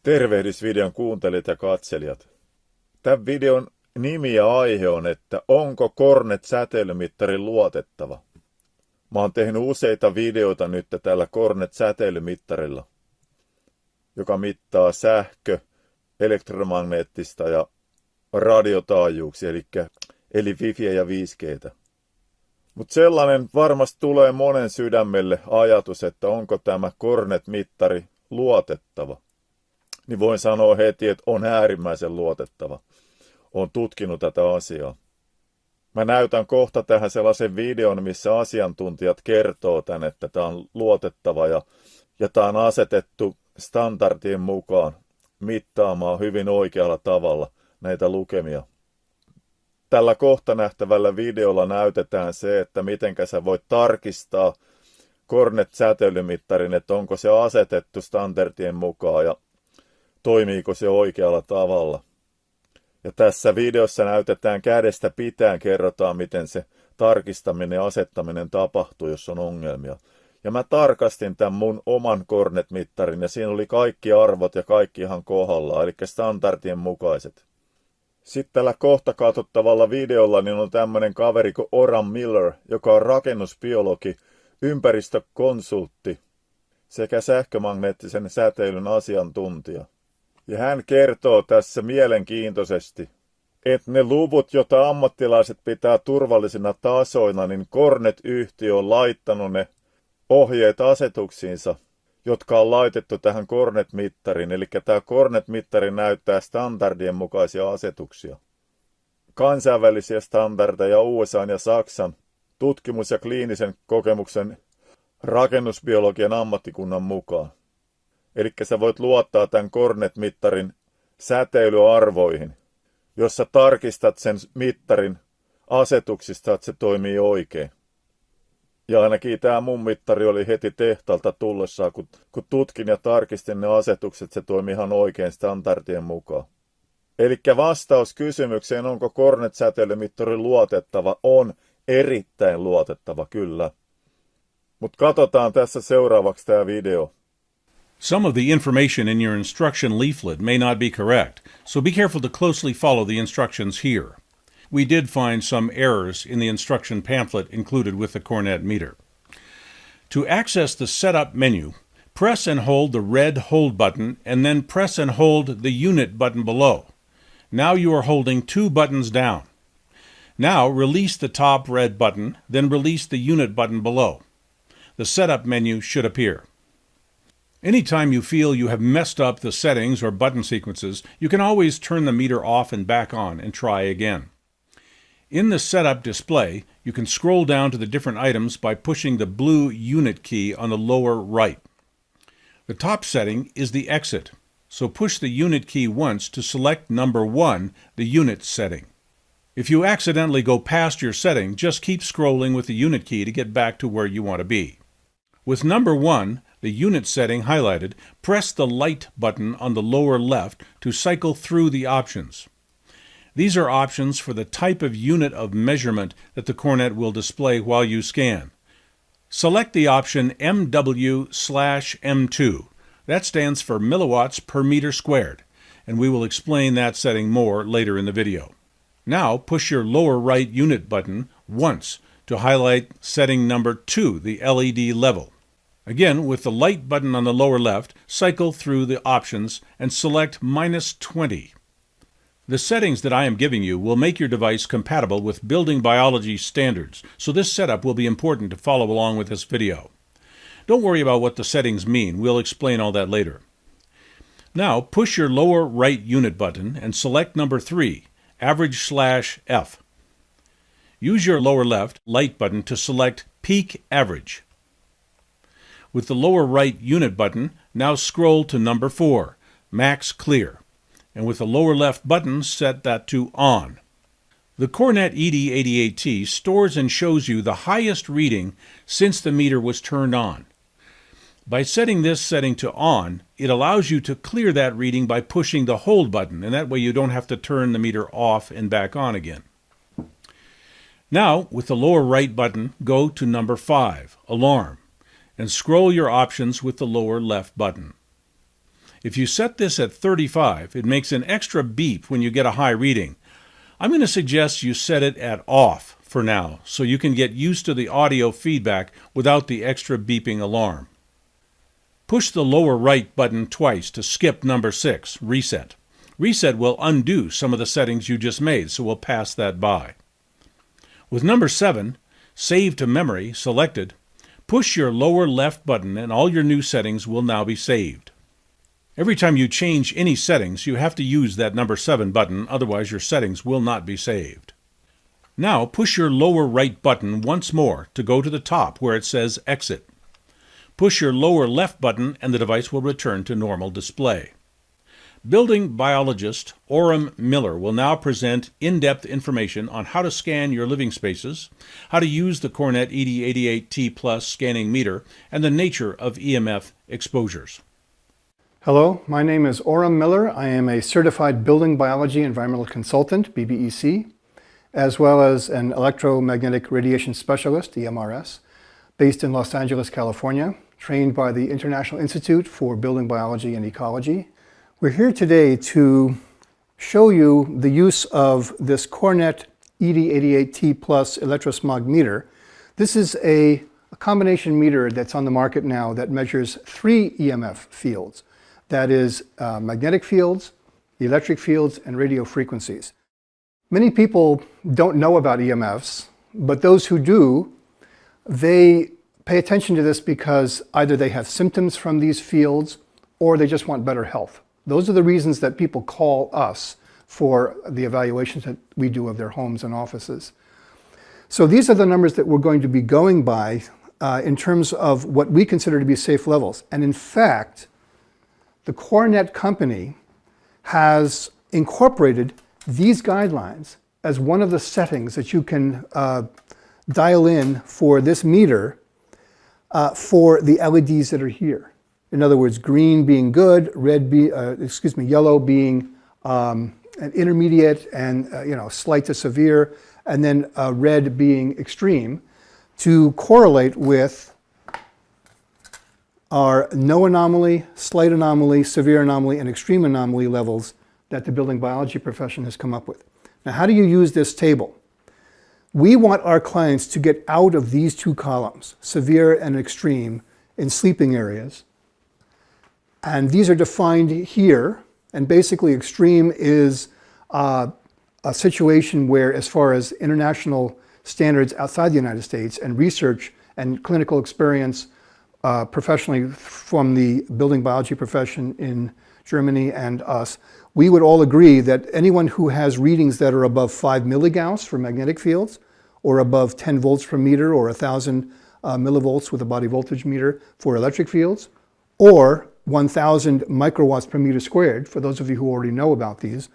Tervehdys videon kuuntelijat ja katselijat. Tämän videon nimi ja aihe on, että onko Cornet säteilymittari luotettava? Mä oon tehnyt useita videoita nyt tällä Cornet säteilymittarilla, joka mittaa sähkö, elektromagneettista ja radiotaajuuksia, eli wifiä ja 5G:tä. Mutta sellainen varmasti tulee monen sydämelle ajatus, että onko tämä Cornet-mittari luotettava. Niin voin sanoa heti, että on äärimmäisen luotettava. Olen tutkinut tätä asiaa. Mä näytän kohta tähän sellaisen videon, missä asiantuntijat kertoo tän, että tämä on luotettava ja tämä on asetettu standardien mukaan mittaamaan hyvin oikealla tavalla näitä lukemia. Tällä kohta nähtävällä videolla näytetään se, että mitenkä sä voit tarkistaa Cornet-säteilymittarin, että onko se asetettu standardien mukaan ja toimiiko se oikealla tavalla. Ja tässä videossa näytetään kädestä pitäen, kerrotaan miten se tarkistaminen ja asettaminen tapahtuu, jos on ongelmia. Ja mä tarkastin tämän mun oman Cornet-mittarin ja siinä oli kaikki arvot ja kaikki ihan kohdallaan, eli standardien mukaiset. Sitten tällä kohta katsottavalla videolla niin on tämmöinen kaveri kuin Oran Miller, joka on rakennusbiologi, ympäristökonsultti sekä sähkömagneettisen säteilyn asiantuntija. Ja hän kertoo tässä mielenkiintoisesti, että ne luvut, joita ammattilaiset pitää turvallisina tasoina, niin Cornet-yhtiö on laittanut ne ohjeet asetuksiinsa, jotka on laitettu tähän Cornet-mittariin. Eli tämä Cornet-mittari näyttää standardien mukaisia asetuksia. Kansainvälisiä standardeja USA ja Saksan tutkimus- ja kliinisen kokemuksen rakennusbiologian ammattikunnan mukaan. Eli sä voit luottaa tämän Cornet-mittarin säteilyarvoihin, jossa tarkistat sen mittarin asetuksista, että se toimii oikein. Ja ainakin tämä mun mittari oli heti tehtaalta tullessaan, kun tutkin ja tarkistin ne asetukset, se toimii ihan oikein standardien mukaan. Eli vastaus kysymykseen, onko Cornet-säteilymittari luotettava, on erittäin luotettava, kyllä. Mutta katsotaan tässä seuraavaksi tämä video. Some of the information in your instruction leaflet may not be correct, so be careful to closely follow the instructions here. We did find some errors in the instruction pamphlet included with the Cornet meter. To access the Setup menu, press and hold the red Hold button and then press and hold the Unit button below. Now you are holding two buttons down. Now release the top red button, then release the Unit button below. The Setup menu should appear. Anytime you feel you have messed up the settings or button sequences, you can always turn the meter off and back on and try again. In the Setup display, you can scroll down to the different items by pushing the blue Unit key on the lower right. The top setting is the Exit, so push the Unit key once to select number 1, the Unit setting. If you accidentally go past your setting, just keep scrolling with the Unit key to get back to where you want to be. With number 1, the Unit setting highlighted, press the Light button on the lower left to cycle through the options. These are options for the type of unit of measurement that the Cornet will display while you scan. Select the option MW/M2. That stands for milliwatts per meter squared, and we will explain that setting more later in the video. Now push your lower right Unit button once to highlight setting number 2, the LED level. Again, with the Light button on the lower left, cycle through the options and select -20. The settings that I am giving you will make your device compatible with building biology standards, so this setup will be important to follow along with this video. Don't worry about what the settings mean, we'll explain all that later. Now push your lower right Unit button and select number 3, average/F. Use your lower left Light button to select Peak Average. With the lower right Unit button, now scroll to number 4, Max Clear, and with the lower left button, set that to On. The Cornet ED88T stores and shows you the highest reading since the meter was turned on. By setting this setting to On, it allows you to clear that reading by pushing the Hold button, and that way you don't have to turn the meter off and back on again. Now, with the lower right button, go to number 5, Alarm, and scroll your options with the lower left button. If you set this at 35, it makes an extra beep when you get a high reading. I'm going to suggest you set it at off for now, so you can get used to the audio feedback without the extra beeping alarm. Push the lower right button twice to skip number 6, Reset. Reset will undo some of the settings you just made, so we'll pass that by. With number 7, Save to Memory, selected, push your lower left button and all your new settings will now be saved. Every time you change any settings, you have to use that number 7 button, otherwise your settings will not be saved. Now push your lower right button once more to go to the top where it says Exit. Push your lower left button and the device will return to normal display. Building biologist Orem Miller will now present in-depth information on how to scan your living spaces, how to use the Cornet ED88T Plus scanning meter, and the nature of EMF exposures. Hello, my name is Orem Miller. I am a certified building biology environmental consultant, BBEC, as well as an electromagnetic radiation specialist, EMRS, based in Los Angeles, California, trained by the International Institute for Building Biology and Ecology. We're here today to show you the use of this Cornet ED88T Plus electrosmog meter. This is a combination meter that's on the market now that measures 3 EMF fields. That is magnetic fields, electric fields, and radio frequencies. Many people don't know about EMFs, but those who do, they pay attention to this because either they have symptoms from these fields or they just want better health. Those are the reasons that people call us for the evaluations that we do of their homes and offices. So these are the numbers that we're going to be going by in terms of what we consider to be safe levels. And in fact, the Cornet company has incorporated these guidelines as one of the settings that you can dial in for this meter for the LEDs that are here. In other words, green being good, yellow being an intermediate and slight to severe, and then red being extreme, to correlate with our no anomaly, slight anomaly, severe anomaly, and extreme anomaly levels that the building biology profession has come up with. Now, how do you use this table? We want our clients to get out of these 2 columns, severe and extreme, in sleeping areas. And these are defined here. And basically, extreme is a situation where, as far as international standards outside the United States and research and clinical experience professionally from the building biology profession in Germany and us, we would all agree that anyone who has readings that are above 5 milligauss for magnetic fields, or above 10 volts per meter, or 1,000 millivolts with a body voltage meter for electric fields, or 1,000 microwatts per meter squared, for those of you who already know about these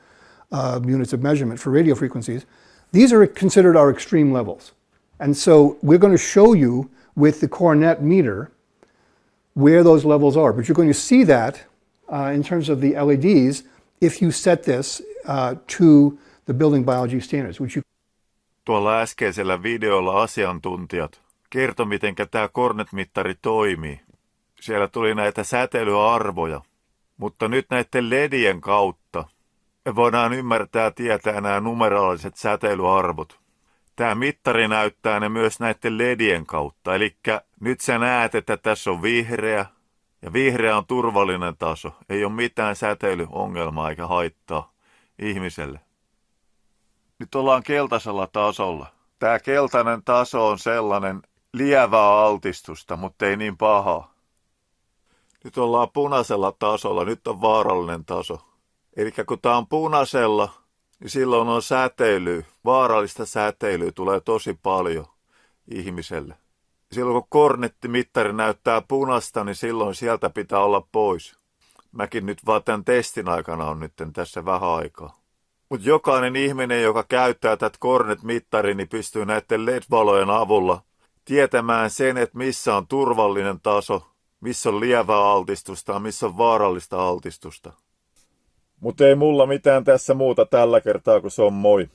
units of measurement for radio frequencies, these are considered our extreme levels. And so we're going to show you with the Cornet meter where those levels are. But you're going to see that in terms of the LEDs if you set this to the building biology standards, which you... Tuolla äskeisellä videolla asiantuntijat kertoi, miten tämä Cornet-mittari toimii. Siellä tuli näitä säteilyarvoja, mutta nyt näiden ledien kautta me voidaan ymmärtää ja tietää nämä numeraaliset säteilyarvot. Tämä mittari näyttää ne myös näiden ledien kautta, eli nyt sä näet, että tässä on vihreä, ja vihreä on turvallinen taso. Ei ole mitään säteilyongelmaa eikä haittaa ihmiselle. Nyt ollaan keltaisella tasolla. Tämä keltainen taso on sellainen lievää altistusta, mutta ei niin pahaa. Nyt ollaan punaisella tasolla, nyt on vaarallinen taso. Eli kun tämä on punaisella, niin silloin on säteilyä. Vaarallista säteilyä tulee tosi paljon ihmiselle. Silloin kun Cornet-mittari näyttää punasta, niin silloin sieltä pitää olla pois. Mäkin nyt vaan tämän testin aikana on nyt tässä vähän aikaa. Mutta jokainen ihminen, joka käyttää tätä Cornet-mittaria, niin pystyy näiden LED-valojen avulla tietämään sen, että missä on turvallinen taso, missä on lievää altistusta ja missä on vaarallista altistusta. Mutta ei mulla mitään tässä muuta tällä kertaa, kun se on moi.